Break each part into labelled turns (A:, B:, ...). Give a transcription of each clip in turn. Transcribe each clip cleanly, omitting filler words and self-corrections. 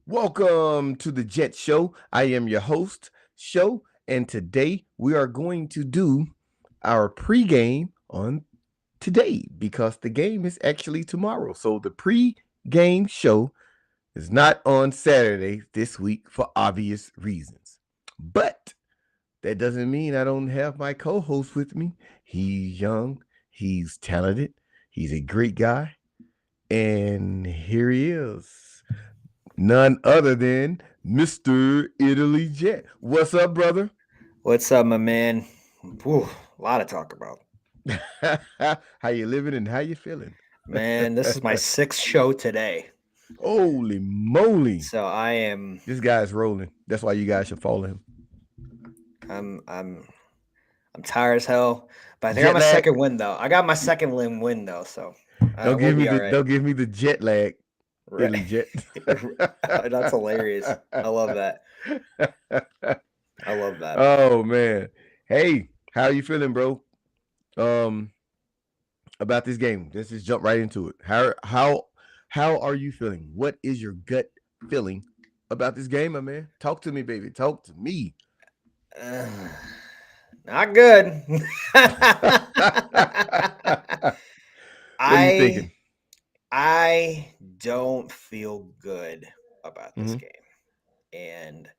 A: Welcome to the Jet Show. I am your host, Show, and today we are going to do our pregame on today because the game is actually tomorrow. So the pregame show is not on Saturday this week for obvious reasons. But that doesn't mean I don't have my co-host with me. He's young, he's talented, he's a great guy, and here he is. None other than Mr. Italy Jet. What's up, brother?
B: What's up, my man? Whew, a lot to talk about.
A: How you living and how you feeling?
B: Man, this is my sixth show today.
A: Holy moly.
B: So I am
A: This guy's rolling. That's why you guys should follow him.
B: I'm I'm I'm tired as hell. But I think I got
A: Jet
B: my
A: lag.
B: second win though. I got my second win though, so we'll be all right.
A: Don't give me the jet lag,
B: Right.
A: Italy Jet.
B: That's hilarious. I love that. I love that.
A: Oh man. Hey, how are you feeling, bro? Um about this game. Let's just jump right into it. How are you feeling? What is your gut feeling about this game, my man? Talk to me, baby. Talk to me.
B: Not good.
A: What are you
B: I
A: thinking?
B: I don't feel good about this
A: Mm-hmm.
B: game. And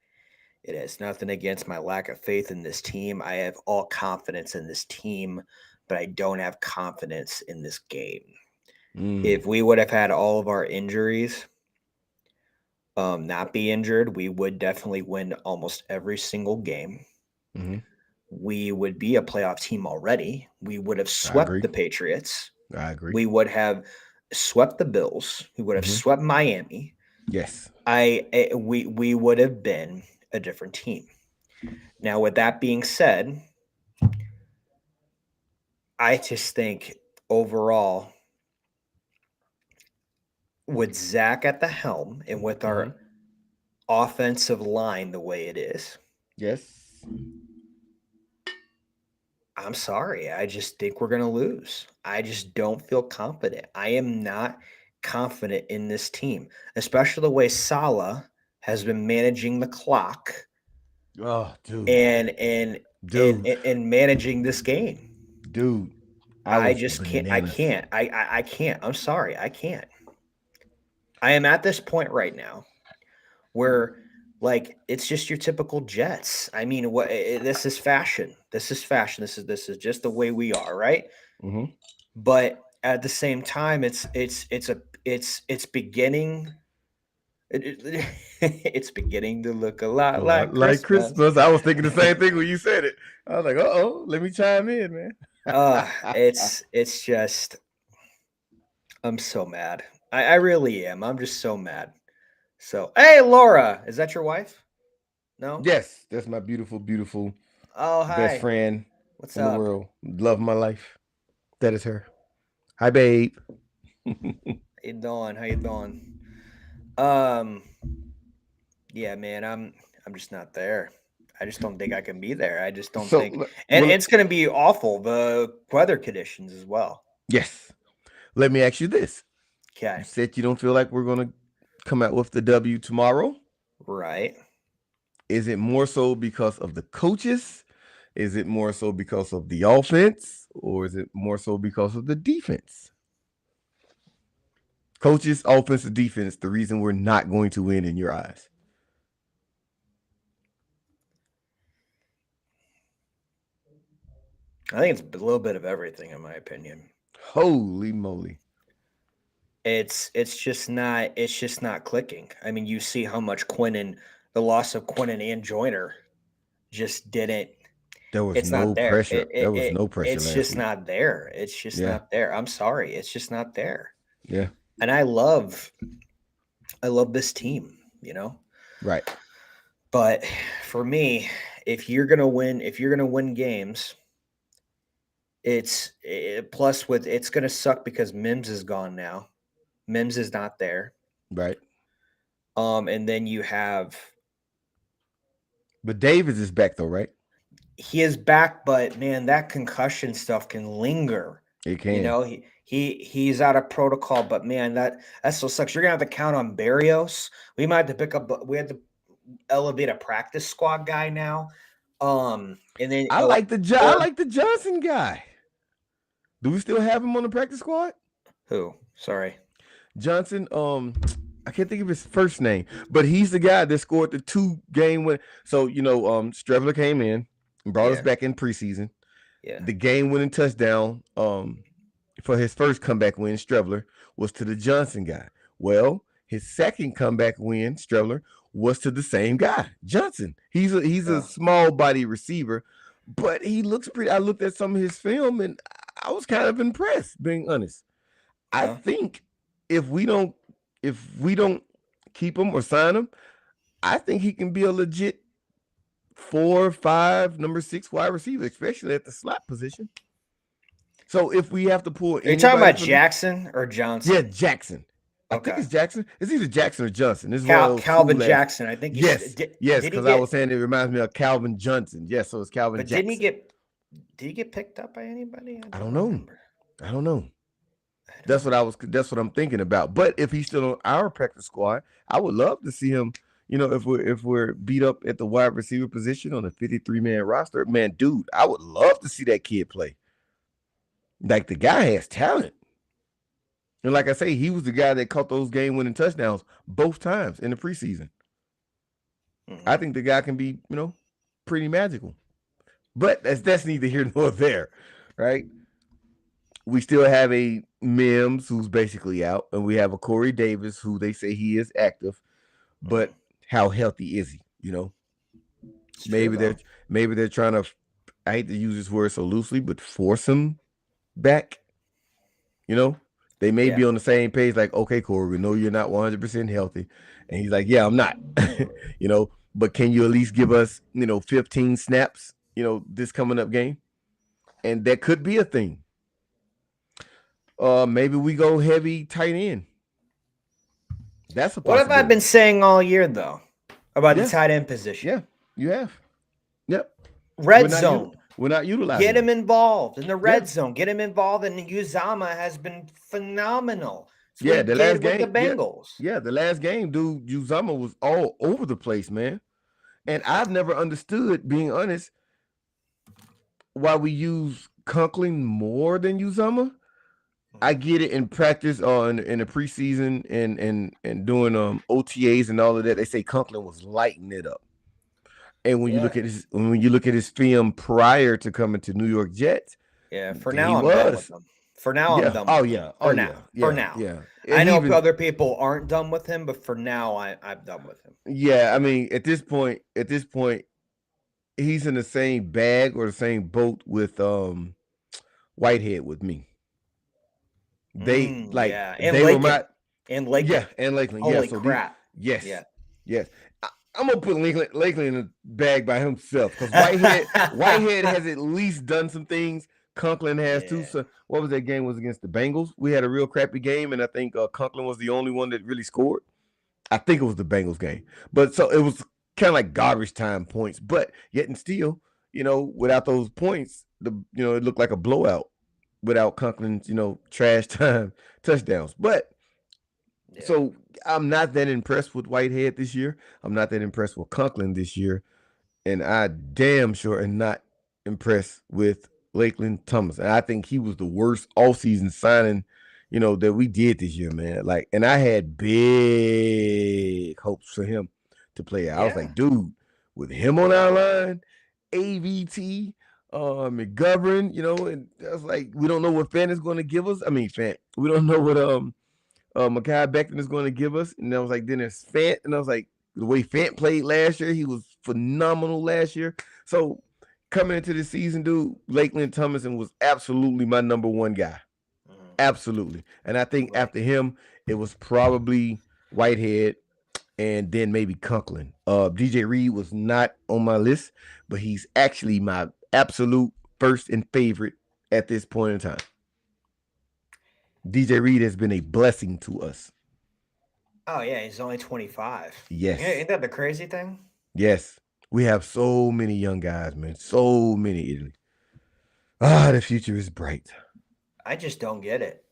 B: it has nothing against my lack of faith in this team. I have all confidence in this team, but I don't have confidence in this game.
A: Mm,
B: If we would have had all of our injuries not be injured, we would definitely win almost every single game.
A: mm-hmm.
B: We would be a playoff team already. We would have
A: I
B: swept
A: agree.
B: the Patriots.
A: I agree.
B: We would have swept the Bills. We would have
A: Mm-hmm.
B: swept Miami.
A: Yes.
B: We would have been a different team. Now, with that being said, I just think overall, with Zach at the helm and with
A: Mm-hmm.
B: our offensive line the way it is,
A: Yes.
B: I'm sorry. I just think we're going to lose. I just don't feel confident. I am not confident in this team, especially the way Salah has been managing the clock
A: Oh, dude.
B: and and and
A: Dude.
B: and managing this game.
A: Dude. I
B: I
A: was
B: just can't. I
A: bananas.
B: can't. I can't. I'm sorry. I can't. I am at this point right now where like it's just your typical Jets. I mean, this is fashion. This is fashion. This is just the way we are, right?
A: Mm-hmm.
B: But at the same time, it's beginning. It's beginning to look a
A: A
B: lot
A: lot
B: like
A: like
B: Christmas.
A: Christmas. I was thinking the same thing when you said it. I was like, uh-oh, let me chime in, man.
B: It's just I'm so mad. I really am. I'm just so mad. So hey, Laura, is that your wife? No.
A: Yes, that's my beautiful, beautiful
B: Oh
A: best
B: hi.
A: friend
B: What's
A: in the
B: up?
A: world. Love of my life. That is her. Hi, babe.
B: How you doing? How you doing? Um, yeah, man, I'm just not there. I just don't think I can be there. I just don't
A: so,
B: think, and
A: well,
B: it's going to be awful. The weather conditions as well.
A: yes. Let me ask you this.
B: Okay,
A: You said you don't feel like we're going to come out with the W tomorrow.
B: right.
A: Is it more so because of the coaches? Is it more so because of the offense? Or is it more so because of the defense? Coaches, offense, defense, the reason we're not going to win in your eyes.
B: I think it's a little bit of everything, in my opinion.
A: Holy moly.
B: It's just not clicking. I mean, you see how much Quinnen, the loss of Quinnen and Joyner, just didn't.
A: There was
B: It's not
A: no
B: there.
A: pressure. There was no pressure
B: It's
A: last
B: just
A: week.
B: not there. It's just
A: Yeah.
B: not there. I'm sorry. It's just not there.
A: Yeah.
B: And I love this team, you know.
A: Right.
B: But for me, if you're gonna win games, plus with it's gonna suck because Mims is gone now. Mims is not there.
A: Right.
B: And then you have
A: But Davis is back though, right?
B: he is back, but man, that concussion stuff can linger.
A: It
B: You
A: can.
B: know, he's out of protocol, but man, that still sucks. You're gonna have to count on Barrios. We might have to pick up. We had to elevate a practice squad guy now. And then
A: I
B: or
A: like the Johnson guy. Do we still have him on the practice squad?
B: who? Sorry.
A: Johnson, I can't think of his first name, but he's the guy that scored the 2 game win. So, Strebler came in and brought us
B: Yeah,
A: back in preseason.
B: yeah.
A: The game winning touchdown, for his first comeback win, Strebler, was to the Johnson guy. Well, his second comeback win, Strebler, was to the same guy, Johnson. He's a
B: Oh,
A: small body receiver, but he looks pretty. I looked at some of his film and I was kind of impressed, being honest. I
B: yeah.
A: think if we don't if we don't keep him or sign him, I think he can be a legit 4 or 5, number 6 wide receiver, especially at the slot position. So if we have to pull
B: Are you talking
A: anybody
B: about
A: from,
B: Jackson or
A: yeah,
B: Johnson?
A: Jackson. I think
B: Okay.
A: it's Jackson. It's either Jackson or Johnson. This is one of those two
B: Calvin
A: last.
B: Jackson. I think he's
A: Yes, yes,
B: did he
A: because I was
B: get
A: saying it reminds me of Calvin Johnson. Yes, so it's Calvin
B: but didn't he
A: Jackson.
B: get did he get picked up by anybody? I
A: I
B: don't
A: don't know.
B: remember.
A: I don't know.
B: I don't remember.
A: That's what I'm thinking about. But if he's still on our practice squad, I would love to see him. If we're beat up at the wide receiver position on a 53-man roster, man, dude, I would love to see that kid play. Like the guy has talent. And like I say, he was the guy that caught those game-winning touchdowns both times in the preseason. I
B: Mhm.
A: think the guy can be, pretty magical. But that's neither here nor there, right? We still have a Mims who's basically out, and we have a Corey Davis who they say he is active,
B: Mhm.
A: but how healthy is he?
B: It's true
A: Maybe they're
B: though.
A: maybe they're trying to. I hate to use this word so loosely, but force him back. You know, they may
B: Yeah.
A: be on the same page. Like, okay, Corey, we know you're not 100% healthy, and he's like, yeah, I'm not. But can you at least give us 15 snaps? This coming up game, and that could be a thing. Maybe we go heavy tight end. That's a
B: What have I been
A: possibility.
B: saying all year though about the
A: Yeah,
B: tight end position?
A: yeah, you have. Yep. We're
B: Red
A: not
B: zone.
A: we're not utilizing
B: Get him
A: them.
B: involved in the
A: Yeah,
B: red zone. Get him involved, and Uzama has been phenomenal. That's what
A: yeah.
B: he
A: The last
B: did with the
A: game, yeah,
B: Bengals.
A: yeah. The last game, dude, Uzama was all over the place, man. And I've never understood, being honest, why we use Conklin more than Uzama. I
B: Mhm.
A: get it in practice or in the preseason and doing OTAs and all of that. They say Conklin was lighting it up. And
B: Yeah,
A: when you look at his film prior to coming to New York Jets,
B: yeah. For
A: he
B: now, I'm done with
A: was.
B: him. For now, I'm
A: Yeah.
B: done
A: Oh
B: with him.
A: yeah. Oh
B: For
A: yeah.
B: now, for
A: Yeah.
B: now.
A: Yeah.
B: I
A: And
B: know
A: even
B: other people aren't done with him, but for now, I'm done with him.
A: yeah, I mean, at this point, he's in the same bag or the same boat with Whitehead with me. They like
B: Yeah, and
A: they were
B: Lakin,
A: my
B: and
A: yeah,
B: Lakin.
A: and Lakeland. Yeah,
B: Holy
A: so these
B: crap!
A: yes,
B: Yeah.
A: yes. I'm gonna put Lakeland in a bag by himself because Whitehead has at least done some things. Conklin has too.
B: Yeah.
A: So what was that game? Was against the Bengals. We had a real crappy game, and I think Conklin was the only one that really scored. I think it was the Bengals game, but so it was kind of like garbage time points. But yet and still, without those points, it looked like a blowout without Conklin's trash time touchdowns. But
B: Yeah.
A: so I'm not that impressed with Whitehead this year. I'm not that impressed with Conklin this year, and I damn sure am not impressed with Lakeland Thomas. And I think he was the worst offseason signing, that we did this year, man. Like, and I had big hopes for him to play. I was
B: Yeah.
A: like, dude, with him on our line, AVT, McGovern, and I was like, we don't know what Fan is going to give us. I mean, Fan, we don't know what Mekhi Becton is going to give us. And I was like, then there's Fant, and I was like, the way Fant played last year, he was phenomenal last year. So coming into the season, dude, Lakeland Thomason was absolutely my number one guy.
B: Mhm.
A: Absolutely. And I think
B: Right.
A: after him, it was probably Whitehead and then maybe Conklin. DJ Reed was not on my list, but he's actually my absolute first and favorite at this point in time. DJ Reed has been a blessing to us.
B: Oh yeah, he's only 25. Yeah,
A: Yes.
B: ain't that the crazy thing?
A: Yes. We have so many young guys, man. So many. The future is bright.
B: I just don't get it.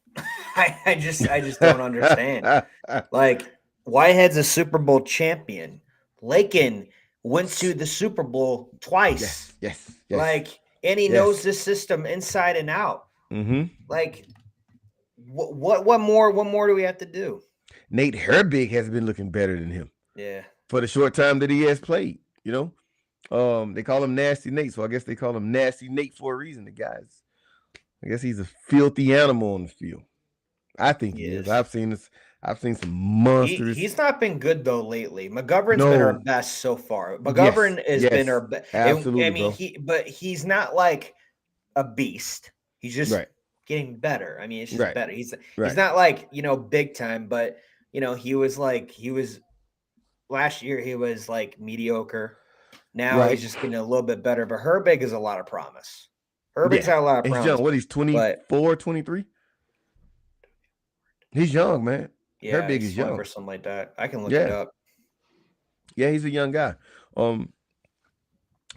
B: I just don't understand. Like, Whitehead's a Super Bowl champion. Lakin went to the Super Bowl twice.
A: Yes, yes, yes,
B: Like, and he knows
A: yes.
B: this system inside and out.
A: Mm-hmm.
B: Like, what more do we have to do?
A: Nate Herbig has been looking better than him
B: Yeah.
A: for the short time that he has played. You know, they call him Nasty Nate, so I guess they call him Nasty Nate for a reason. The guy's, I guess he's a filthy animal on the field. I think
B: He
A: he is.
B: is.
A: I've seen some
B: He
A: monsters.
B: he's not been good though lately. McGovern's been our
A: No,
B: best so far.
A: yes,
B: McGovern has been our
A: yes,
B: best. I
A: absolutely,
B: mean,
A: bro.
B: but he's not like a beast. He's just
A: Right,
B: getting better. I mean, it's just
A: right,
B: better. He's
A: right,
B: not like, big time, but he was last year he was like mediocre. Now
A: right.
B: he's just getting a little bit better. But Herbig is a lot of promise. Herbig's
A: Yeah,
B: got a lot of
A: he's
B: promise.
A: young. What, he's
B: But
A: 24, 23? He's young, man.
B: yeah,
A: Herbig
B: he's
A: is
B: 20 for
A: young.
B: something like that. I can look it
A: Yeah,
B: up.
A: yeah, he's a young guy. Um,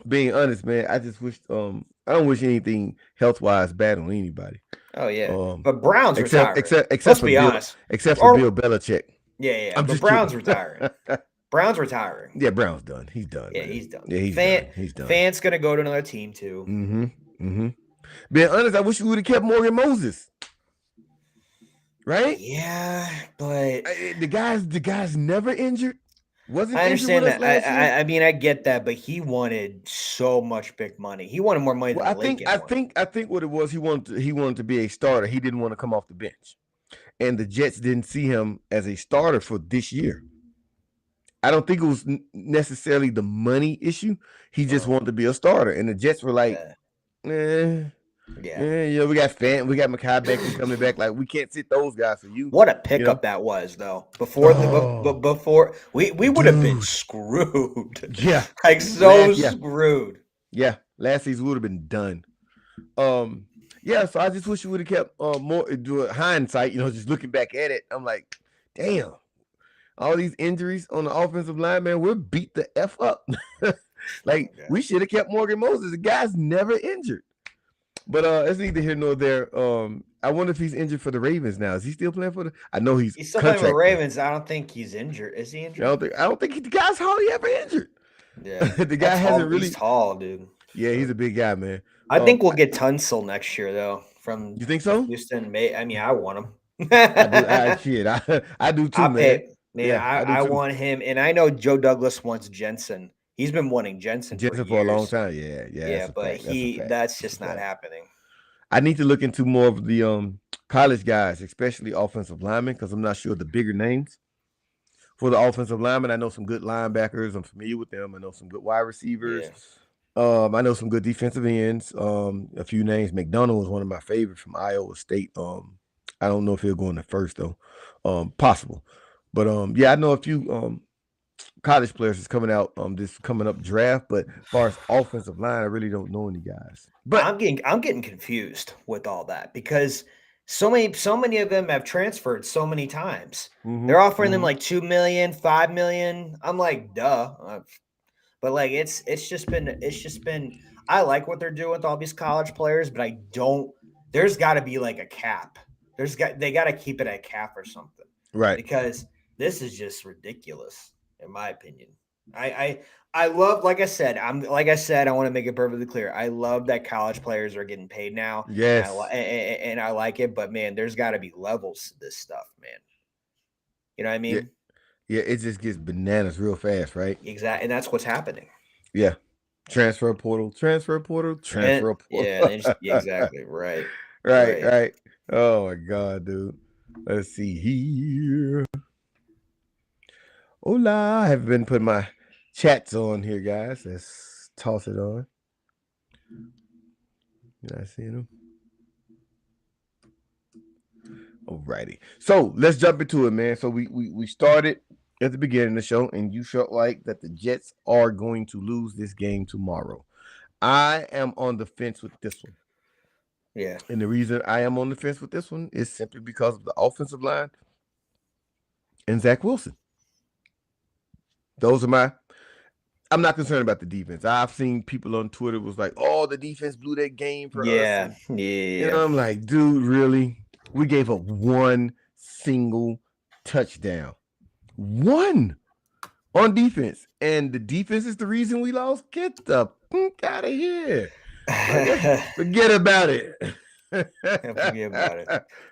A: being honest, man, I just wish I don't wish anything health wise bad on anybody.
B: Oh yeah.
A: Um,
B: But Brown's
A: except
B: retiring.
A: except except
B: Let's
A: for
B: be
A: Bill,
B: honest.
A: except for Bill
B: Or
A: Belichick.
B: yeah.
A: I'm
B: But
A: just
B: Brown's
A: kidding.
B: retiring. Brown's retiring.
A: Yeah, Brown's done. He's done,
B: Yeah,
A: man.
B: he's done.
A: Yeah, he's done. He's done.
B: Fant's gonna go to another team too.
A: Mm-hmm. Mm-hmm. Being honest, I wish we would have kept Morgan Moses. Right?
B: Yeah, but
A: The guy's never injured. Wasn't
B: I
A: injured with
B: understand
A: us
B: that.
A: last year.
B: I mean, I get that, but he wanted so much big money. He wanted more money
A: Well,
B: than Lakin wanted.
A: I think what it was, he wanted to be a starter. He didn't want to come off the bench, and the Jets didn't see him as a starter for this year. I don't think it was necessarily the money issue. He just
B: Uh,
A: wanted to be a starter, and the Jets were like,
B: yeah,
A: eh,
B: yeah.
A: we got Makai Becton coming back. Like, we can't sit those guys for you.
B: What a
A: You know?
B: pickup that was, though.
A: Oh,
B: Before we would have been
A: dude.
B: screwed,
A: Yeah.
B: like so
A: Last yeah.
B: screwed.
A: Yeah. Last season would have been done. Yeah, so I just wish you would have kept more do it hindsight, just looking back at it. I'm like, damn, all these injuries on the offensive line, man, we're beat the F up. Like,
B: Yeah.
A: we should have kept Morgan Moses. The guy's never injured. But it's neither here nor there. I wonder if he's injured for the Ravens now. Is he still playing for the? I know he's
B: He's still playing for the
A: contracted.
B: Ravens. I don't think he's injured. Is he
A: I
B: injured?
A: don't think the guy's hardly ever injured.
B: Yeah,
A: The guy
B: that's
A: hasn't
B: tall.
A: really.
B: He's tall, dude.
A: Yeah, he's a big guy, man.
B: I think we'll get Tunsil next year, though, from
A: You think so?
B: Houston. I mean, I want him.
A: I do. I do too,
B: I
A: man.
B: pay, man.
A: Yeah, I do
B: I
A: too.
B: want him, and I know Joe Douglas wants Jensen. He's been wanting Jensen for
A: Jensen for a long
B: years.
A: time. Yeah, yeah,
B: Yeah,
A: that's a
B: but
A: fact. That's a fact.
B: that's
A: That's a
B: just not
A: fact.
B: happening.
A: I need to look into more of the college guys, especially offensive linemen, because I'm not sure the bigger names for the offensive linemen. I know some good linebackers. I'm familiar with them. I know some good wide receivers.
B: Yeah.
A: I know some good defensive ends. A few names. McDonald was one of my favorites from Iowa State. I don't know if he'll go in the first though. Possible. But yeah, I know a few college players is coming out this coming up draft, but as far as offensive line, I really don't know any guys. But
B: I'm getting confused with all that because so many of them have transferred so many times. They're offering them like 2 million, 5 million. I'm like, duh. But like it's just been I like what they're doing with all these college players, but I don't there's got to be like a cap. They got to keep it at cap or something.
A: right.
B: Because this is just ridiculous in my opinion. I love I want to make it perfectly clear. I love that college players are getting paid now.
A: Yes.
B: And I like it, but man, there's got to be levels to this stuff, man. You know what I mean?
A: Yeah. Yeah, it just gets bananas real fast, right?
B: Exactly, and that's what's happening.
A: Yeah. Transfer portal.
B: Yeah, exactly. Right.
A: Right. Oh my God, dude. Let's see here. Hola. I have been putting my chats on here, guys. Let's toss it on. Did I see them? Alrighty. So let's jump into it, man. So we started at the beginning of the show, and you felt like that the Jets are going to lose this game tomorrow. I am on the fence with this one.
B: Yeah.
A: And the reason I am on the fence with this one is simply because of the offensive line and Zach Wilson. Those are my I'm not concerned about the defense. I've seen people on Twitter was like, "Oh, the defense blew that game for us,"
B: Yeah,
A: and
B: yeah.
A: I'm like, "Dude, really? We gave up one single touchdown, one on defense, and the defense is the reason we lost. Get the fuck out of here! Forget about it.
B: Forget about it.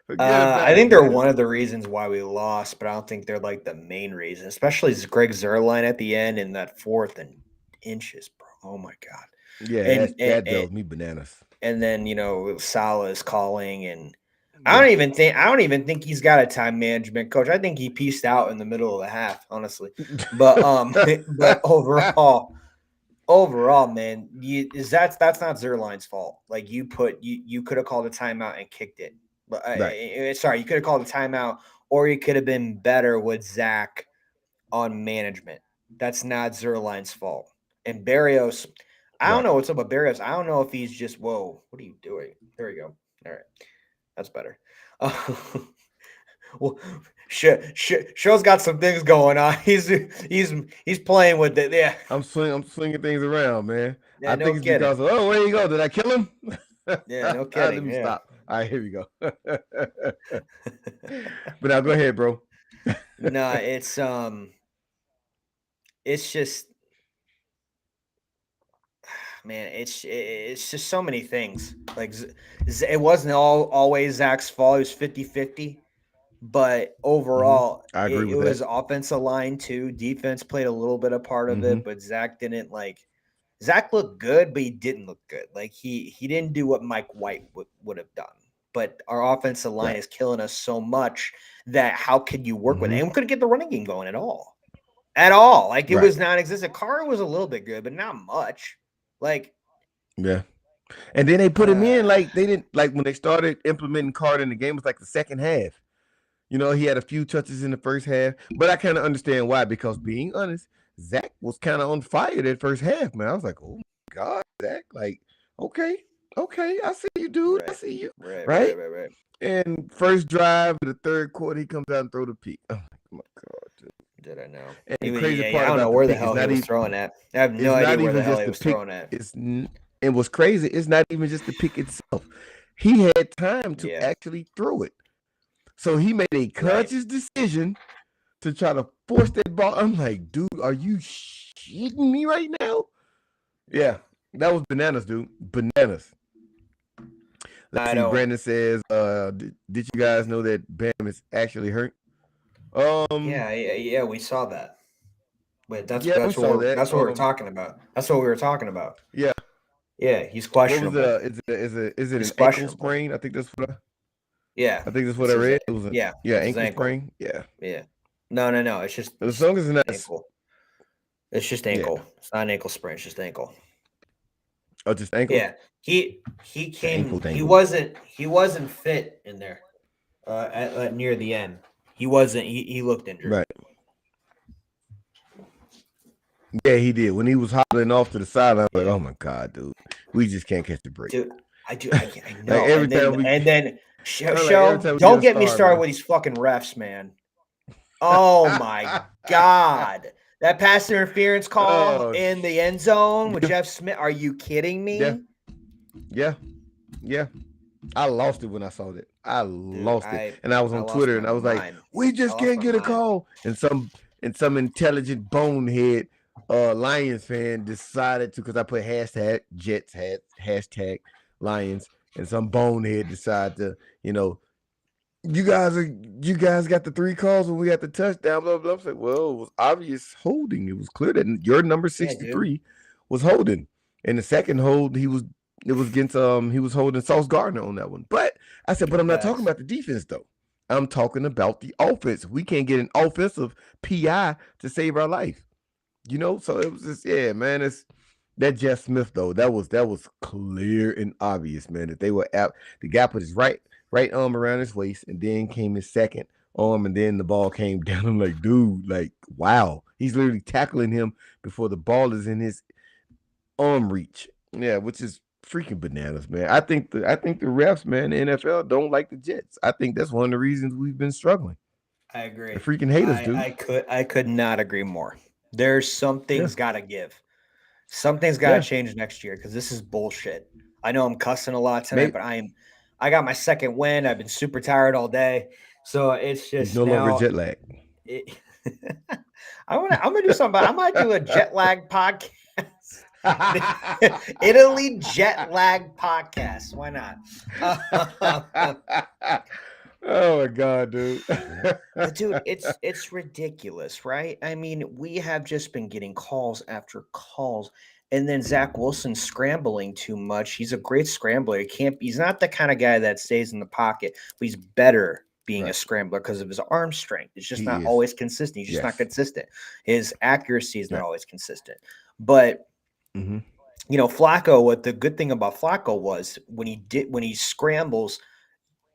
A: Forget
B: I
A: about it,
B: think they're
A: man.
B: one of the reasons why we lost, but I don't think they're like the main reason. Especially Greg Zerline at the end in that 4th and inches, bro. Oh my god!
A: Yeah,
B: And and,
A: that
B: and
A: drove me bananas.
B: and then Salah is calling, and
A: Yeah,
B: I don't even think he's got a time management coach. I think he pieced out in the middle of the half, honestly. But but overall, man, that's not Zerline's fault. Like you could have called a timeout and kicked it. But
A: right.
B: sorry, you could have called a timeout, or you could have been better with Zach on management. That's not Zerline's fault. And Barrios, I don't
A: Right.
B: know what's up with Barrios. I don't know if he's just whoa. What are you doing? There you go. All right, that's better. Well, Show's got some things going on. He's playing with it. Yeah,
A: I'm swinging things around, man.
B: yeah,
A: I
B: no
A: think it's
B: kidding.
A: because of, oh, where you go? Did I kill him?
B: Yeah, no
A: Let
B: kidding.
A: me
B: Yeah.
A: stop. All right, here we go. But now go ahead, bro.
B: No, it's just man, it's just so many things. Like it wasn't always Zach's fault. It was 50-50. But
A: Hmm.
B: overall,
A: I agree
B: it
A: with that.
B: was offensive line too. Defense played a little bit of part of
A: Hmm.
B: it, but Zach didn't like. Zach looked good, but he didn't look good. Like he didn't do what Mike White would have done. But our offensive line
A: Right.
B: is killing us so much that how could you work with it?
A: Hmm.
B: And we couldn't get the running game going at all. At all. Like it
A: Right.
B: was non-existent. Carr was a little bit good, but not much. Like
A: Yeah. And then they put him in
B: uh
A: like they didn't like when they started implementing Carter in the game. It was like the second half. He had a few touches in the first half, but I kind of understand why. Because being honest, Zach was kind of on fire that first half, man. I was like, oh my god, Zach, like, okay, okay, I see you, dude, I
B: right.
A: see you,
B: Right, right,
A: right?
B: right, right.
A: And first drive of the third quarter, he comes out and throw the pick. Oh my god, dude.
B: Did I know?
A: And
B: He
A: the
B: was,
A: crazy
B: yeah,
A: part
B: I don't know
A: about the
B: where the
A: pick
B: hell he was throwing at. I have no
A: it's
B: idea
A: not
B: where the
A: even
B: hell
A: just
B: he
A: the
B: was
A: pick.
B: throwing at.
A: And what's crazy, it's not even just the pick itself. He had time to
B: Yeah,
A: actually throw it, so he made a
B: right.
A: conscious decision to try to force that ball. I'm like, dude, are you shitting me right now? Yeah,
B: Yeah.
A: that was bananas, dude. Bananas. Let's
B: I
A: see.
B: don't.
A: Brandon says, did you guys know that Bam is actually hurt?
B: Yeah, we saw that. Wait,
A: Yeah, we saw that.
B: that's what we are talking about. That's what we were talking about.
A: Yeah.
B: Yeah, he's
A: What was
B: questionable.
A: the? Is it
B: He's
A: an ankle
B: questionable.
A: sprain?
B: Yeah,
A: I think that's what
B: it's
A: I
B: his.
A: read. It was a
B: Yeah,
A: yeah
B: it's his
A: ankle
B: ankle.
A: sprain. Yeah.
B: Yeah. No. It's
A: As
B: just
A: long as it's not,
B: ankle. It's just
A: yeah,
B: ankle. It's not an ankle sprain. It's just ankle.
A: oh, just ankle.
B: Yeah, he
A: The ankle
B: came.
A: dangle.
B: He wasn't fit in there. At near the end, he wasn't. He looked injured.
A: Right. Yeah, he did. When he was hobbling off to the sideline, I was like,
B: Yeah,
A: oh my god, dude, we just can't catch the break.
B: dude. I
A: Like
B: know.
A: every time we,
B: And then
A: like every
B: show.
A: time we get
B: Don't
A: a
B: get me
A: star,
B: started
A: man.
B: with these fucking refs, man. Oh my god. That pass interference call
A: Oh,
B: in the end zone with
A: yeah,
B: Jeff Smith. Are you kidding
A: yeah,
B: me?
A: yeah, yeah. I lost it when I saw that. I
B: Dude,
A: lost it, and I was
B: I
A: on
B: lost
A: Twitter,
B: my
A: and I was like,
B: mind.
A: "We
B: I
A: just
B: lost
A: can't
B: my
A: get a
B: mind.
A: call." And some intelligent bonehead Lions fan decided to, because I put hashtag Jets hashtag Lions, and some bonehead decided to, you guys got the three calls when we got the touchdown. Blah blah. I was like, well, it was obvious holding. It was clear that your number
B: Yeah, dude.
A: 63 was holding. And the second hold, it was against he was holding Sauce Gardner on that one. But I said, but I'm not talking
B: Facts.
A: about the defense though. I'm talking about the offense. We can't get an offensive PI to save our life. So it was just, yeah, man. It's that Jeff Smith though. That was clear and obvious, man. That they were out. The guy put his right arm around his waist, and then came his second arm, and then the ball came down. I'm like, dude, like, wow. He's literally tackling him before the ball is in his arm reach. Yeah, which is freaking bananas, man. I think the refs, man, the NFL don't like the Jets. I think that's one of the reasons we've been struggling.
B: I
A: They
B: agree.
A: freaking hate us, dude.
B: I could not agree more. There's some
A: Yeah.
B: things gotta give. Something's got to
A: Yeah,
B: change next year because this is bullshit. I know I'm cussing a lot tonight,
A: maybe
B: but I got my second win. I've been super tired all day, so it's
A: he's
B: just
A: no longer
B: now.
A: jet lag.
B: It, I'm gonna do something. I might do a jet lag podcast. Italy jet lag podcast. Why not?
A: Oh my god, dude.
B: But dude, it's ridiculous, right? I mean, we have just been getting calls after calls, and then Zach Wilson scrambling too much. He's a great scrambler. He's not the kind of guy that stays in the pocket, but he's better being a
A: Right.
B: scrambler because of his arm strength. It's just not
A: He is.
B: always consistent. He's just not
A: Yes.
B: consistent. His accuracy is not
A: Right.
B: always consistent. But
A: Mm-hmm.
B: Flacco, what the good thing about Flacco was when he scrambles,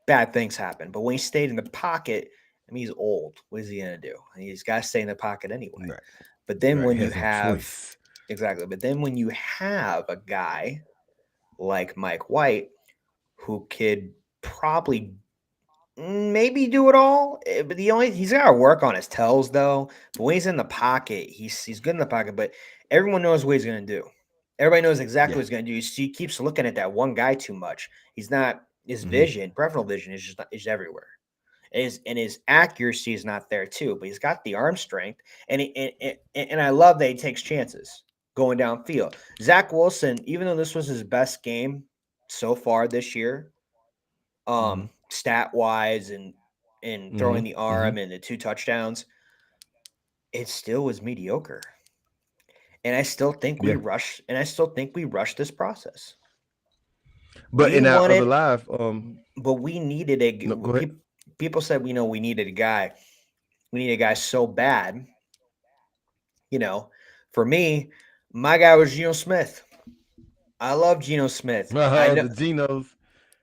B: bad things happen. But when he stayed in the pocket, I mean, he's old. What is he gonna do? He's got to stay in the pocket anyway.
A: Right.
B: But then
A: Right.
B: when
A: He
B: you
A: has no
B: have
A: choice.
B: exactly, but then when you have a guy like Mike White who could probably maybe do it all, but he's got to work on his tells though. But when he's in the pocket, he's good in the pocket. But everyone knows what he's gonna do. Everybody knows exactly what
A: Yeah.
B: he's gonna do. He keeps looking at that one guy too much. He's not his
A: Mm-hmm.
B: vision, peripheral vision is just is everywhere. His accuracy is not there too, but he's got the arm strength, and I love that he takes chances going downfield. Zach Wilson, even though this was his best game so far this year,
A: Mm-hmm.
B: stat wise and
A: Mm-hmm.
B: throwing the
A: Mm-hmm.
B: arm and the 2 touchdowns, it still was mediocre. And I still think we
A: Yeah.
B: rush, and I still think we rushed this process.
A: But
B: We
A: in our other
B: wanted,
A: live,
B: but we needed
A: no, go ahead.
B: people said we needed a guy. We need a guy so bad. You know, for me, my guy was Geno Smith. I love Geno Smith. I know.
A: The Genos.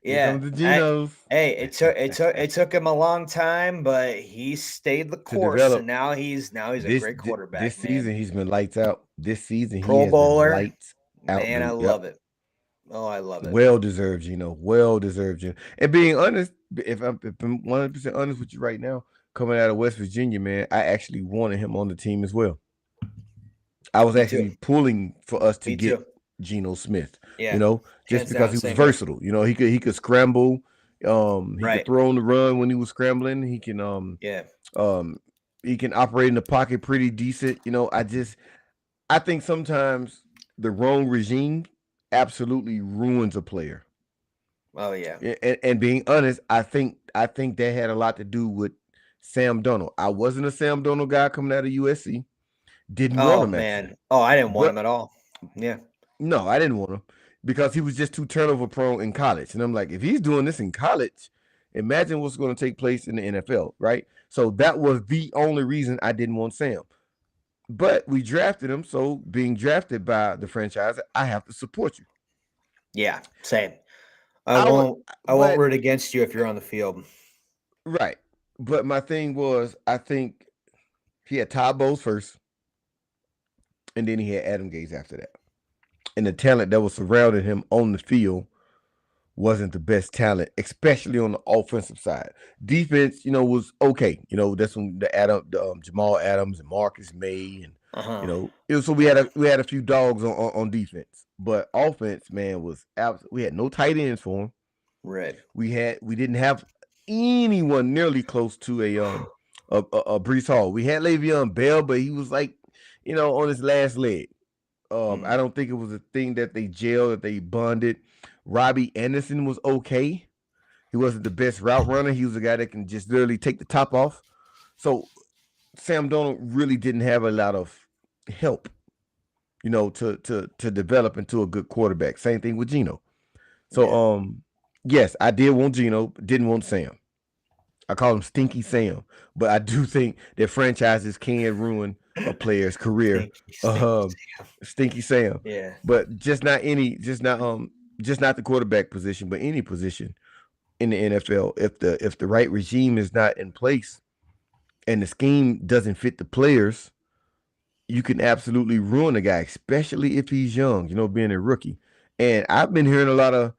A: Here
B: Yeah.
A: comes the Genos.
B: It took him a long time, but he stayed the
A: To
B: course, and
A: develop
B: now he's a great
A: this
B: quarterback, man.
A: season, he's been lights out. This season, he
B: Pro
A: has been
B: bowler,
A: lights out,
B: man. I
A: dude. Yep.
B: love it. Oh, I love it.
A: Well deserved, well deserved. And being honest, if I'm 100% honest with you right now, coming out of West Virginia, man, I actually wanted him on the team as well. I was
B: Me too.
A: actually pulling for us to
B: Me
A: get
B: too.
A: Geno Smith,
B: Yeah.
A: just
B: Hands
A: because
B: down,
A: he was
B: same here.
A: versatile. He could scramble, he could
B: Right.
A: throw on the run when he was scrambling.
B: Yeah.
A: Um he can operate in the pocket pretty decent. I think sometimes the wrong regime absolutely ruins a player.
B: Oh yeah.
A: And being honest, I think that had a lot to do with Sam Donald. I wasn't a Sam Donald guy coming out of USC. Didn't want
B: Oh
A: him actually,
B: man. Oh, I didn't want
A: but
B: him at all. Yeah.
A: no, I didn't want him because he was just too turnover prone in college. And I'm like, if he's doing this in college, imagine what's going to take place in the NFL, right? So that was the only reason I didn't want Sam. But we drafted him, so being drafted by the franchise, I have to support you.
B: Yeah. Same. I
A: I would,
B: won't. I won't
A: but
B: root against you if you're on the field.
A: right. But my thing was, I think he had Todd Bowles first, and then he had Adam Gaze after that. And the talent that was surrounding him on the field wasn't the best talent, especially on the offensive side. Defense, was okay. That's when Jamal Adams and Marcus May and
B: Uh huh.
A: so we had a few dogs on defense, but offense, man, was we had no tight ends for him.
B: Right.
A: We didn't have anyone nearly close to a Brees Hall. We had Le'Veon Bell, but he was like, on his last leg. I
B: Mm,
A: don't think it was a thing that they jailed, that they bonded. Robbie Anderson was okay. He wasn't the best route runner. He was a guy that can just literally take the top off. So Sam Donald really didn't have a lot of help, to develop into a good quarterback. Same thing with Geno. So
B: yeah.
A: yes, I did want Geno, didn't want Sam. I call him Stinky Sam, but I do think that franchises can ruin a player's career.
B: Stinky
A: Um,
B: Sam.
A: Stinky Sam,
B: Yeah.
A: but just not the quarterback position, but any position in the NFL. If the right regime is not in place and the scheme doesn't fit the players, you can absolutely ruin a guy, especially if he's young. Being a rookie. And I've been hearing a lot of.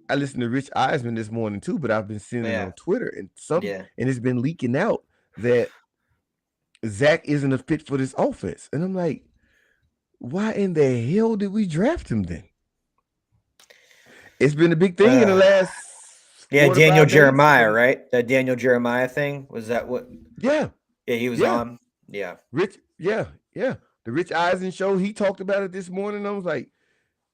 A: I listened to Rich Eisman this morning too, but I've been seeing it
B: Yeah.
A: on Twitter
B: Yeah.
A: and it's been leaking out that Zach isn't a fit for this offense. And I'm like, why in the hell did we draft him then? It's been a big thing in the last
B: Yeah,
A: 4 to 5
B: Daniel
A: days.
B: Jeremiah, right? The Daniel Jeremiah thing. Was that what?
A: Yeah,
B: Yeah, he was
A: yeah.
B: on. Yeah.
A: Rich, yeah, yeah. The Rich Eisen show, he talked about it this morning. I was like,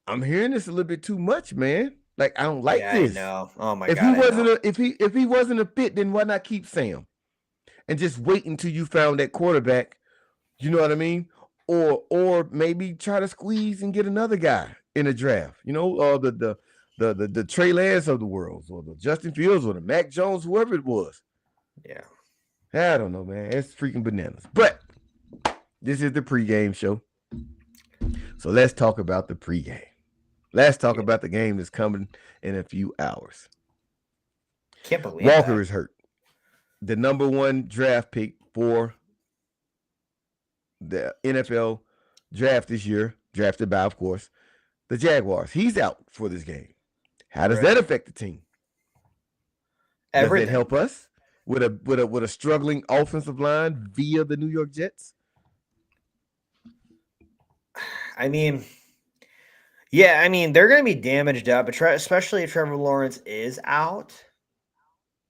A: I'm hearing this a little bit too much, man. Like, I don't like
B: Yeah, I
A: this.
B: know. Oh my
A: If he
B: God, I
A: wasn't
B: know.
A: a if he wasn't a fit, then why not keep Sam and just wait until you found that quarterback? You know what I mean? Or maybe try to squeeze and get another guy in a draft. You know, the Trey Lance of the world, or the Justin Fields, or the Mac Jones, whoever it was.
B: Yeah.
A: I don't know, man. It's freaking bananas. But this is the pregame show, so let's talk about the pregame. Let's talk
B: Yeah.
A: about the game that's coming in a few hours.
B: Can't believe
A: Walker
B: that.
A: is hurt. The number one draft pick for the NFL draft this year, drafted by, of course, the Jaguars. He's out for this game. How does that
B: Right.
A: affect the team? Does that
B: Everything.
A: help us with a struggling offensive line via the New York Jets?
B: I mean, yeah, I mean, they're going to be damaged up, but especially if Trevor Lawrence is out.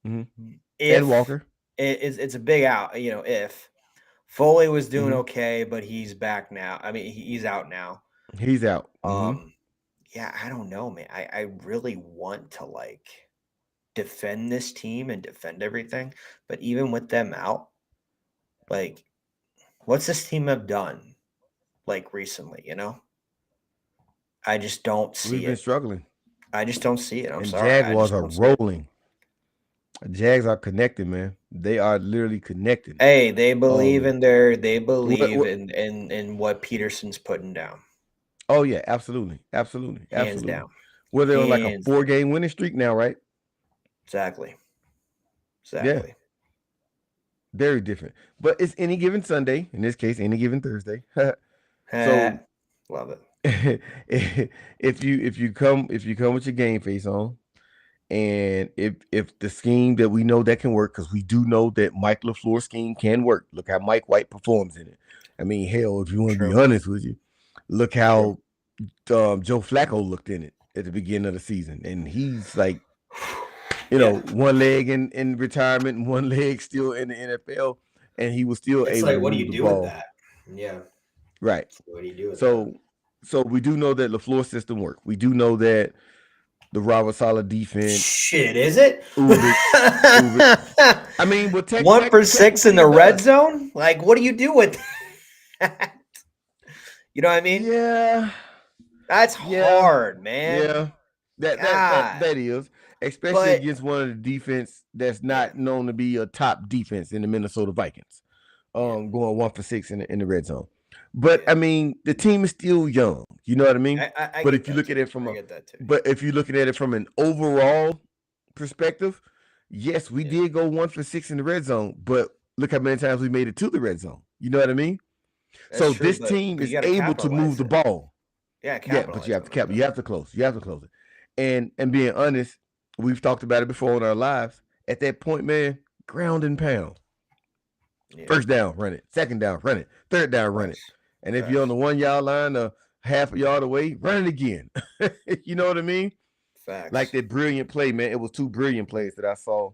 A: Mm-hmm. And
B: If
A: Walker.
B: it's a big out, if Foley was doing
A: Mm-hmm.
B: okay, but he's back now. I mean, he's out now.
A: He's out. Mm-hmm.
B: Um, yeah, I don't know, man. I really want to defend this team and defend everything, but even with them out, like, what's this team have done recently? I just don't
A: We've
B: see
A: been
B: it.
A: struggling.
B: I just don't see it. I'm
A: And
B: sorry. I
A: Jaguars
B: just
A: are
B: don't see it.
A: rolling. Jags are connected, man. They are literally connecting.
B: Hey, they believe
A: Um,
B: in their they
A: what,
B: believe
A: what,
B: in what Peterson's putting down.
A: oh yeah, absolutely, absolutely,
B: Hands
A: absolutely.
B: down.
A: Well, they're on like a
B: Hands down.
A: 4 game winning streak now, right?
B: Exactly.
A: Yeah,
B: Exactly.
A: very different. But it's any given Sunday. In this case, any given Thursday. So
B: Love it.
A: if you come with your game face on, and if the scheme that we know that can work, because we do know that Mike LaFleur's scheme can work. Look how Mike White performs in it. I mean, hell, if you want to be
B: True.
A: honest with you, look
B: True.
A: how Joe Flacco looked in it at the beginning of the season, and he's like,
B: Yeah.
A: one leg in retirement and one leg still in the NFL, and he was still
B: It's
A: able
B: like,
A: to
B: what do
A: move
B: you
A: the
B: do with
A: ball.
B: that? Yeah.
A: Right.
B: What do you do with that?
A: So we do know that LaFleur system works. We do know that the Robert Saleh defense,
B: Shit, is it?
A: Uber, Uber. I mean, well,
B: 1 for 6 in
A: technically
B: the
A: it
B: red
A: does.
B: zone? Like, what do you do with that? You know what I mean?
A: Yeah,
B: That's
A: yeah,
B: hard, man.
A: yeah. That
B: God.
A: is, especially
B: But
A: against one of the defense that's
B: yeah,
A: not known to be a top defense in the Minnesota Vikings.
B: yeah,
A: Going 1 for 6 in the red zone. But I
B: yeah.
A: mean, the team is still young. You know what I mean?
B: I
A: But
B: get
A: if you
B: that
A: look
B: too.
A: at it from
B: I
A: a,
B: get that too.
A: but if you're looking at it from an overall perspective, yes, we
B: Yeah.
A: did go 1 for 6 in the red zone. But look how many times we made it to the red zone. You know what I mean?
B: That's
A: So
B: true,
A: this
B: but
A: team
B: you
A: is
B: got to
A: able to move
B: capitalize
A: the
B: it.
A: ball.
B: Yeah,
A: Yeah, but you
B: capitalize
A: have to
B: on it
A: cap.
B: though.
A: You have to close. You have to close it. And being honest, we've talked about it before in our lives. At that point, man, ground and pound.
B: Yeah.
A: First down, run it. Second down, run it. Third down, run it.
B: Facts.
A: And if you're on
B: Facts.
A: the 1 yard line, half a yard away, run it again. You know what I mean? Like
B: Facts.
A: that brilliant play, man. It was 2 brilliant plays that I saw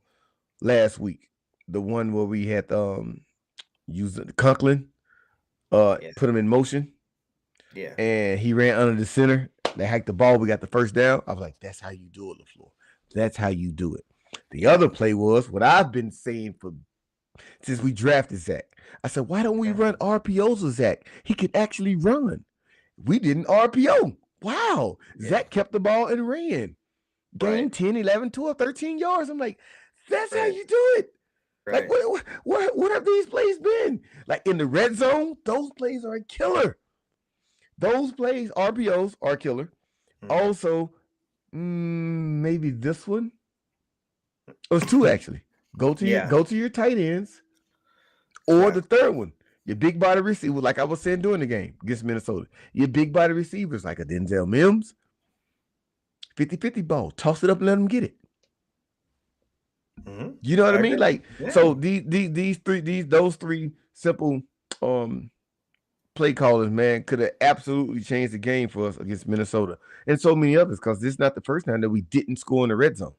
A: last week. The one where we had using Conklin,
B: Yeah.
A: put him in motion,
B: Yeah.
A: and he ran under the center. They hiked the ball. We got the first down. I was like, that's how you do it, LaFleur. That's how you do it. The
B: Yeah.
A: other play was what I've been saying for since we drafted Zach. I said, why don't we
B: Yeah.
A: run RPOs with Zach? He could actually run. We didn't RPO. Wow.
B: Yeah.
A: Zach kept the ball and ran.
B: Right.
A: Gained 10, 11, 12, 13 yards. I'm like, that's how
B: Right.
A: you do it. Like,
B: Right.
A: what have these plays been? Like in the red zone, those plays are a killer. Those plays, RPOs, are killer.
B: Hmm.
A: Also, maybe this one. It was two actually.
B: Yeah.
A: Go to your tight ends, or the
B: Facts.
A: third one, your big body receiver, like I was saying during the game against Minnesota. Your big body receivers like a Denzel Mims, 50-50 ball. Toss it up and let them get it.
B: Hmm.
A: You know what I
B: I
A: mean?
B: agree.
A: Like,
B: Yeah.
A: so those three simple play callers, man, could have absolutely changed the game for us against Minnesota and so many others. Because this is not the first time that we didn't score in the red zone.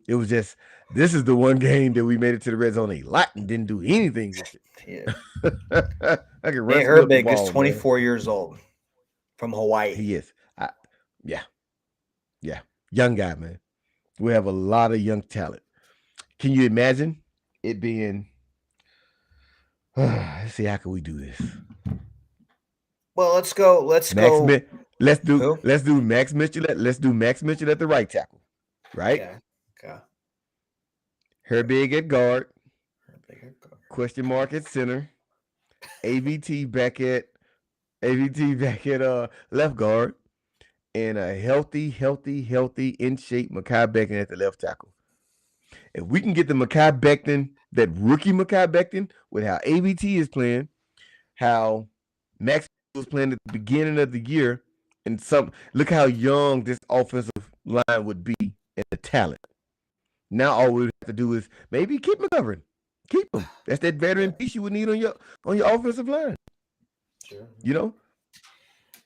A: It was just this is the one game that we made it to the red zone a lot and didn't do anything with
B: Yeah.
A: it. I can
B: Nate
A: wrestle up the
B: Herbig is
A: ball, man.
B: 24 years old from Hawaii.
A: He is. Yeah, yeah, young guy, man. We have a lot of young talent. Can you imagine it being? Let's see, how can we do this?
B: Well, let's go. Let's
A: Max,
B: go.
A: let's
B: Who?
A: do Max Mitchell. Let's do Max Mitchell at the right tackle, right?
B: Okay. Okay.
A: Herbig at guard.
B: Herbig at guard.
A: Question mark at center. AVT back at left guard, and a healthy, in shape Mekhi Becton at the left tackle. If we can get the Mekhi Becton, that rookie Mekhi Becton, with how AVT is playing, how Max was playing at the beginning of the year, and look how young this offensive line would be and the talent. Now all we have to do is maybe keep McGovern. Keep him. That's that veteran piece you would need on your offensive line.
B: Sure.
A: You know?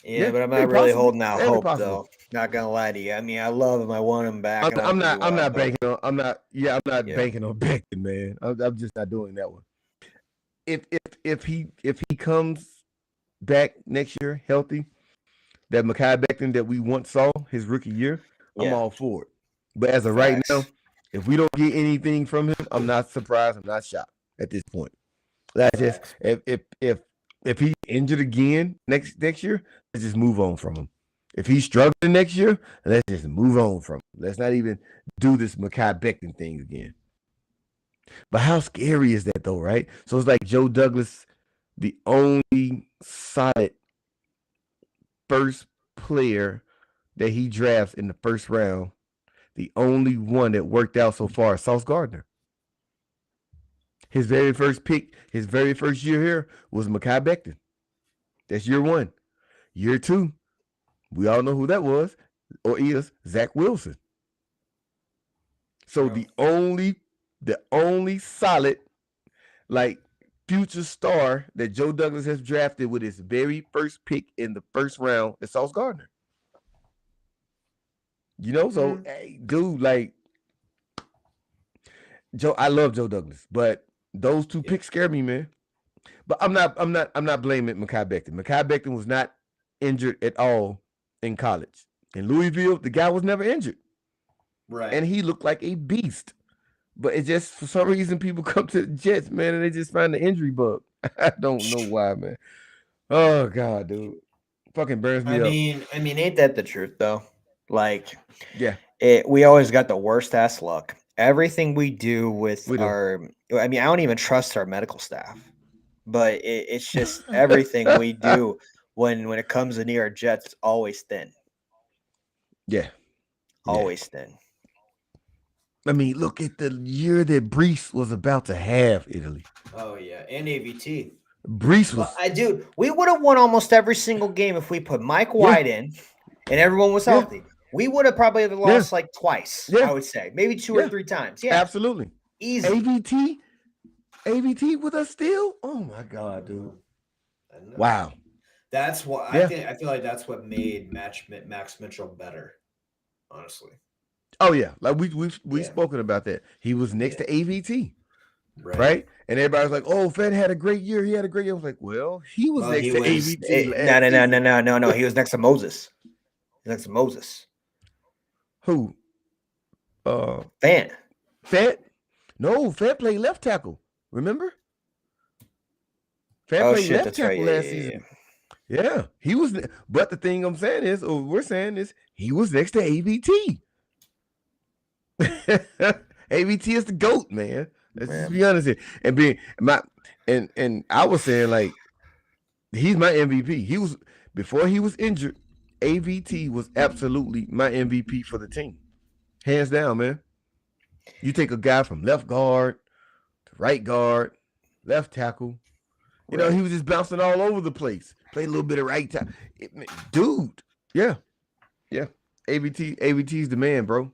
B: Yeah, but I'm not really holding out hope though. Not gonna lie to you. I mean, I love him. I want him back.
A: I'm not banking on banking on Becton, man. I'm just not doing that one. If he comes back next year healthy, that Mekhi Becton that we once saw his rookie year, I'm all for it. But as of right now, if we don't get anything from him, I'm not surprised. I'm not shocked at this point. That's just if he's injured again next year, let's just move on from him. If he's struggling next year, let's just move on from him. Let's not even do this Mekhi Becton thing again. But how scary is that though, right? So it's like Joe Douglas, the only solid first player that he drafts in the first round, the only one that worked out so far is Sauce Gardner. His very first pick, his very first year here was Mekhi Becton. That's year one. Year two, we all know who that was, or is Zach Wilson. So the only solid, like, future star that Joe Douglas has drafted with his very first pick in the first round is Sauce Gardner. You know, so hey, dude, like Joe, I love Joe Douglas, but those two picks scare me, man. But I'm not blaming Mekhi Becton. Mekhi Becton was not injured at all in college. In Louisville, the guy was never injured.
B: Right.
A: And he looked like a beast. But it just, for some reason, people come to the Jets, man, and they just find the injury bug. I don't know why, man. Oh, God, dude. Fucking burns me up.
B: I mean, ain't that the truth, though? Like,
A: yeah,
B: we always got the worst ass luck. Everything we do with I don't even trust our medical staff, but it's just everything we do when it comes to near our Jets, it's always thin.
A: Yeah.
B: Always thin.
A: I mean, look at the year that Brees was about to have Italy.
B: Oh, yeah. And AVT.
A: Brees was.
B: Dude, we would have won almost every single game if we put Mike White in and everyone was healthy. Yeah. We would have probably lost like twice, I would say. Maybe two or three times. Yeah.
A: Absolutely.
B: Easy.
A: AVT with us still? Oh, my God, dude. Wow.
B: That's what I feel like that's what made Max Mitchell better, honestly.
A: Oh yeah, like we've spoken about that. He was next to AVT, right? And everybody's like, "Oh, Fed had a great year. He had a great year." I was like, "Well, he was next to AVT."
B: No. He was next to Moses. Next to Moses.
A: Who?
B: Fant.
A: Fant? No, Fant played left tackle. Remember? Fant played left tackle last season. Yeah, he was. But the thing I'm saying is, or we're saying is, he was next to AVT. AVT is the GOAT, man. Let's just be honest here. And I was saying, like, he's my MVP. He was, before he was injured, AVT was absolutely my MVP for the team. Hands down, man. You take a guy from left guard to right guard, left tackle. You know, he was just bouncing all over the place. Played a little bit of right tackle. Dude. Yeah. AVT's the man, bro.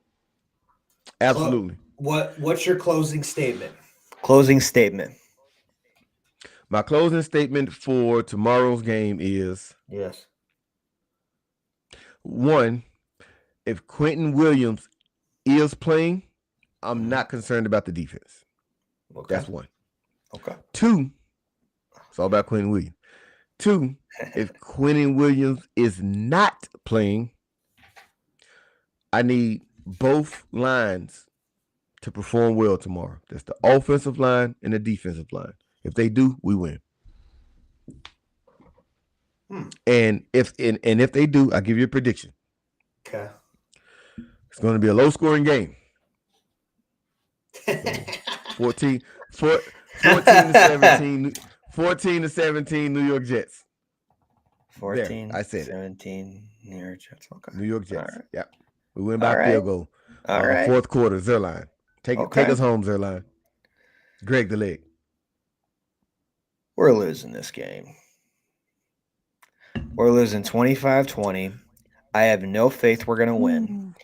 A: Absolutely.
B: What's your closing statement? Closing statement.
A: My closing statement for tomorrow's game is
B: Yes.
A: one, if Quentin Williams is playing, I'm
B: Mhm.
A: not concerned about the defense.
B: Okay.
A: That's one.
B: Okay.
A: Two, it's all about Quentin Williams. Two, if Quentin Williams is not playing, I need both lines to perform well tomorrow. That's the offensive line and the defensive line. If they do, we win.
B: Hmm.
A: And if they do, I give you a prediction.
B: Okay.
A: It's going to be a low scoring game. So 14, 14 to 17, 14 to 17 New York Jets. There,
B: 14,
A: I said it.
B: 17, New York Jets. Okay.
A: New York
B: All
A: Jets.
B: right.
A: Yep. We win by
B: All
A: a
B: right.
A: field goal.
B: All right.
A: Fourth quarter, Zerline. Take
B: Okay.
A: us home, Zerline. Greg the leg.
B: We're losing this game. We're losing 25-20. I have no faith we're going to win.
A: Ooh.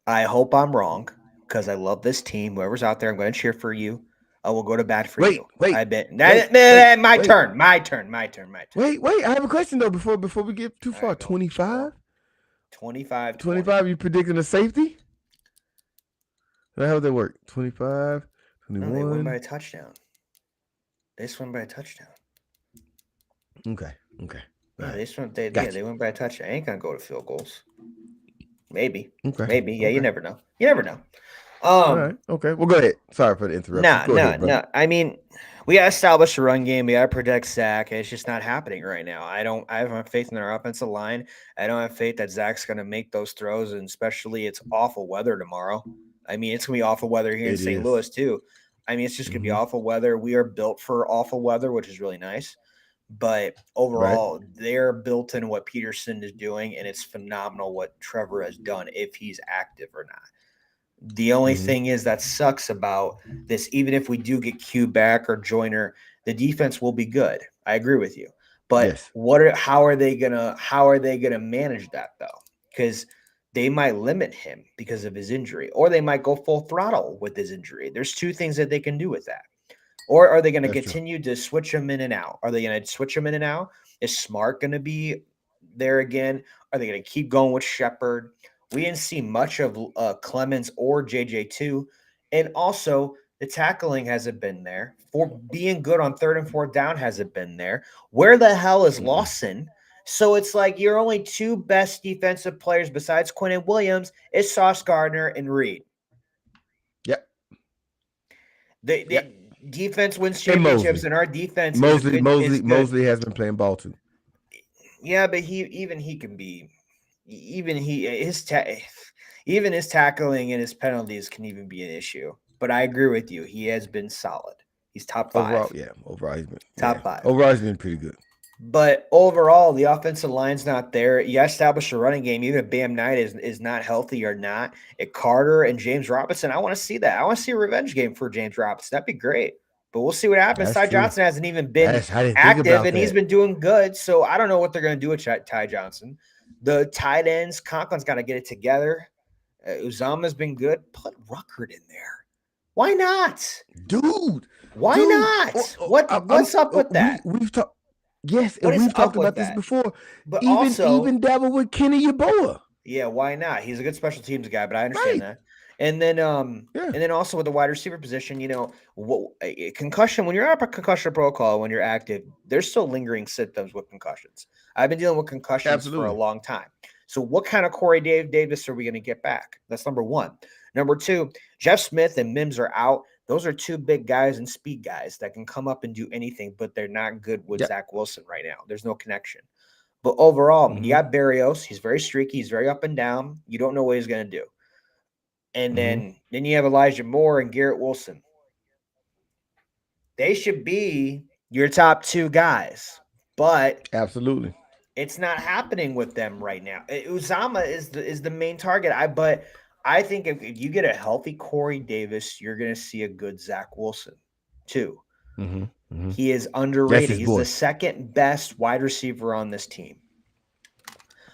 B: I hope I'm wrong because I love this team. Whoever's out there, I'm going to cheer for you. I will go to bat for
A: Wait,
B: you.
A: wait,
B: I bet.
A: wait,
B: My
A: wait,
B: turn. My turn. My turn. My turn.
A: wait. I have a question though before we get too
B: All
A: far.
B: right, go.
A: 25?
B: 25-20.
A: 25, you predicting a safety? How would that work? 25,
B: No, they win by
A: 21.
B: a touchdown. They just win by a touchdown.
A: Okay.
B: Yeah,
A: All right.
B: they win by a touchdown. I ain't gonna go to field goals. Maybe.
A: Okay.
B: Yeah, you
A: Okay.
B: never know. You never know.
A: All right. Okay. Well, go ahead. Sorry for the interruption.
B: Nah,
A: Go
B: nah,
A: ahead, brother.
B: nah. I mean, we gotta establish a run game. We gotta protect Zach. It's just not happening right now. I have faith in our offensive line. I don't have faith that Zach's gonna make those throws, and especially it's awful weather tomorrow. I mean, it's gonna be awful weather here in
A: It
B: St.
A: is.
B: Louis too. I mean, it's just gonna be
A: Mm-hmm.
B: awful weather. We are built for awful weather, which is really nice. But
A: Right.
B: overall, they're built in what Peterson is doing, and it's phenomenal what Trevor has done if he's active or not. The only
A: Mm-hmm.
B: thing is that sucks about this, even if we do get Q back or Joyner, the defense will be good. I agree with you. But
A: Yes.
B: how are they gonna manage that though? Because they might limit him because of his injury, or they might go full throttle with his injury. There's two things that they can do with that. Or are they going to
A: That's true.
B: continue to switch them in and out? Are they going to switch them in and out? Is Smart going to be there again? Are they going to keep going with Shepard? We didn't see much of Clemens or JJ2. And also, the tackling hasn't been there. For being good on third and fourth down hasn't been there. Where the hell is
A: Mm-mm.
B: Lawson? So it's like your only two best defensive players besides Quinn Williams is Sauce Gardner and Reed.
A: Yep. Yep.
B: The defense wins
A: And
B: championships,
A: Mosley.
B: and our defense is a good is good.
A: Mosley has been playing ball too.
B: Yeah, but he can be even he his even his tackling and his penalties can even be an issue. But I agree with you. He has been solid. He's top
A: Overall,
B: five.
A: yeah. Overall, he's been
B: Top five.
A: Overall, he's been pretty good.
B: But overall, the offensive line's not there. You establish a running game, even if Bam Knight is not healthy or not. At Carter and James Robinson, I want to see that. I want to see a revenge game for James Robinson. That'd be great. But we'll see what happens.
A: That's
B: Ty
A: true.
B: Johnson hasn't even been
A: I didn't think
B: active,
A: about
B: and he's
A: that.
B: been doing good. So I don't know what they're going to do with Ty Johnson. The tight ends, Conklin's got to get it together. Uzama's been good. Put Ruckert in there. Why not?
A: Dude.
B: Why not? What's up with that?
A: We've talked. Yes,
B: What
A: and
B: is
A: we've
B: up
A: talked
B: with
A: about this
B: that?
A: before.
B: But
A: Even
B: also,
A: dabble with Kenny Yeboah.
B: yeah, why not? He's a good special teams guy, but I understand
A: Right.
B: that. And then
A: Yeah.
B: and then also with the wide receiver position, a concussion, when you're up a concussion protocol, when you're active, there's still lingering symptoms with concussions. I've been dealing with concussions for a
A: Absolutely.
B: long time. So what kind of Corey Davis are we going to get back? That's number one. Number two, Jeff Smith and Mims are out. Those are two big guys and speed guys that can come up and do anything, but they're not good with
A: Yep.
B: Zach Wilson right now. There's no connection. But overall, you
A: Mm-hmm.
B: got Barrios. He's very streaky. He's very up and down. You don't know what he's going to do. And
A: Mm-hmm.
B: then you have Elijah Moore and Garrett Wilson. They should be your top two guys, but
A: Absolutely.
B: it's not happening with them right now. Uzama is the main target. But I think if you get a healthy Corey Davis, you're going to see a good Zach Wilson too.
A: Mm-hmm. Mm-hmm.
B: He is
A: That's
B: underrated.
A: his
B: He's
A: boy.
B: the second best wide receiver on this team.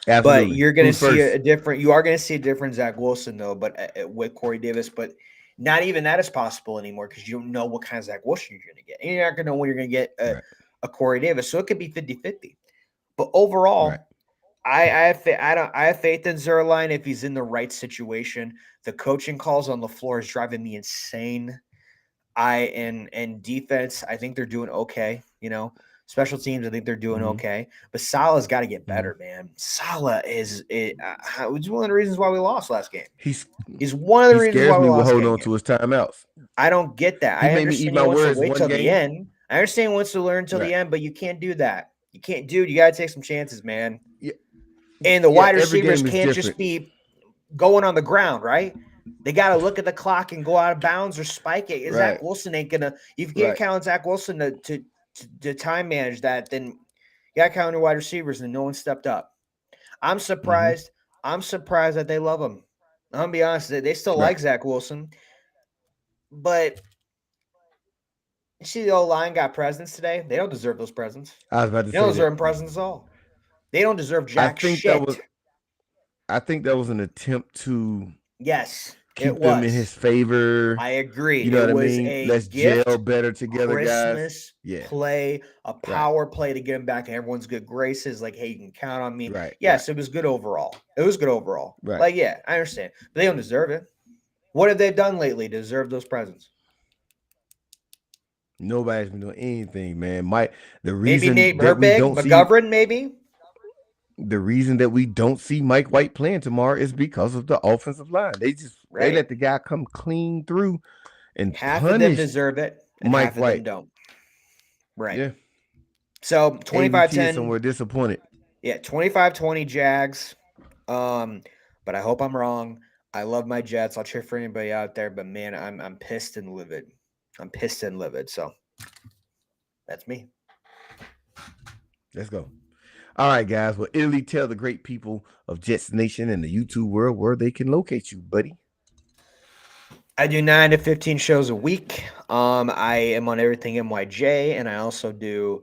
A: Absolutely.
B: But you're going to
A: Who's
B: see
A: first?
B: you are going to see a different Zach Wilson though, but with Corey Davis, but not even that is possible anymore because you don't know what kind of Zach Wilson you're going to get. And you're not going to know when you're going to get
A: Right.
B: a Corey Davis. So it could be 50-50. But
A: Right.
B: overall, I have faith in Zerline if he's in the right situation. The coaching calls on the floor is driving me insane. And defense, I think they're doing okay. Special teams, I think they're doing
A: Mm-hmm.
B: okay. But Salah's got to get
A: Mm-hmm.
B: better, man. Salah it's one of the reasons why we lost last game.
A: He's
B: He's one of the
A: he
B: reasons
A: scares
B: why we
A: me with
B: lost
A: holding
B: game
A: on
B: game.
A: to his timeouts.
B: I don't get that.
A: He
B: I
A: made me eat
B: understand he
A: my
B: wants to
A: words
B: wait
A: one
B: till the
A: game.
B: end. I understand he wants to learn till the
A: Right.
B: end, but you can't do that. You can't, dude. You got to take some chances, man.
A: Yeah.
B: And the
A: Yeah.
B: wide
A: Every
B: receivers
A: game is
B: can't just
A: different.
B: be going on the ground, right? They got to look at the clock and go out of bounds or spike it. Zach
A: Right.
B: Wilson ain't gonna. If you can't
A: Right.
B: count Zach Wilson to time manage that, then you got to count your wide receivers, and no one stepped up. I'm
A: Mm-hmm.
B: surprised. I'm surprised that they love him. I'm gonna be honest. They still
A: Right.
B: like Zach Wilson, but you see the old line got presents today. They don't deserve those presents.
A: I was about to
B: They don't
A: say that.
B: deserve presents at all. They don't deserve
A: I
B: jack
A: think that
B: shit.
A: was I think that was an attempt to
B: Yes, it
A: keep them in his
B: was.
A: favor.
B: I agree.
A: You know
B: It
A: what I
B: was
A: mean?
B: a
A: Let's gel
B: gift
A: better together, guys.
B: Christmas
A: Yeah.
B: play, a
A: Right.
B: power play to get him back in everyone's good graces. Like, hey, you can count on me.
A: Right. Right.
B: Yes, it was good overall. It was good overall.
A: Right.
B: Like, yeah, I understand. But they don't deserve it. What have they done lately to deserve those presents?
A: Nobody's been doing anything, man. Mike, the
B: Maybe
A: reason
B: Nate
A: that we
B: Herbig,
A: don't see
B: McGovern, maybe?
A: the reason that we don't see Mike White playing tomorrow is because of the offensive line. They
B: Right.
A: let the guy come clean through and
B: Half of them
A: punished
B: deserve it, and
A: Mike
B: half of them
A: White.
B: don't. Right.
A: Yeah.
B: So
A: AVT is
B: 25-10.
A: somewhere disappointed.
B: Yeah, 25-20 Jags. But I hope I'm wrong. I love my Jets. I'll cheer for anybody out there, but man, I'm pissed and livid. I'm pissed and livid. So that's me.
A: Let's go. All right, guys. Well, Italy, tell the great people of Jets Nation and the YouTube world where they can locate you, buddy.
B: I do 9 to 15 shows a week. I am on everything MYJ, and I also do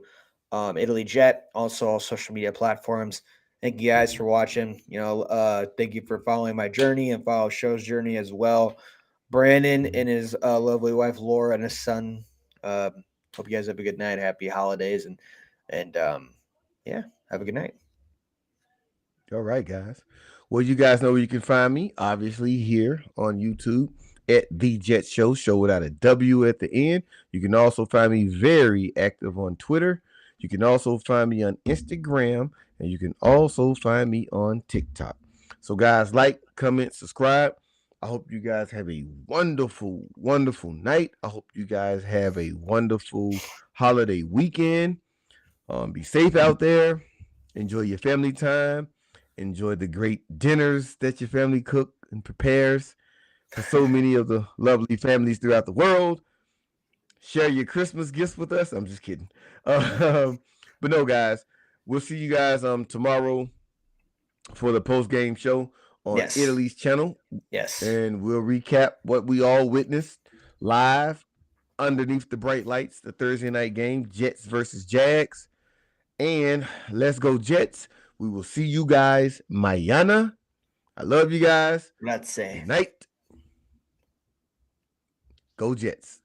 B: Italy Jet, also all social media platforms. Thank you guys for watching. Thank you for following my journey and follow show's journey as well. Brandon and his lovely wife Laura and his son. Hope you guys have a good night. Happy holidays, and yeah, have a good night.
A: All right, guys. Well, you guys know where you can find me. Obviously, here on YouTube at The Jet Show, show without a W at the end. You can also find me very active on Twitter. You can also find me on Instagram, and you can also find me on TikTok. So, guys, like, comment, subscribe. I hope you guys have a wonderful, wonderful night. I hope you guys have a wonderful holiday weekend. Be safe out there. Enjoy your family time. Enjoy the great dinners that your family cook and prepares for so many of the lovely families throughout the world. Share your Christmas gifts with us. I'm just kidding. But no, guys, we'll see you guys tomorrow for the post game show on
B: Yes.
A: Italy's channel,
B: Yes.
A: and we'll recap what we all witnessed live underneath the bright lights, the Thursday night game, Jets versus Jags. And let's go Jets. We will see you guys mañana. I love you guys.
B: Let's say.
A: Good night. Go Jets.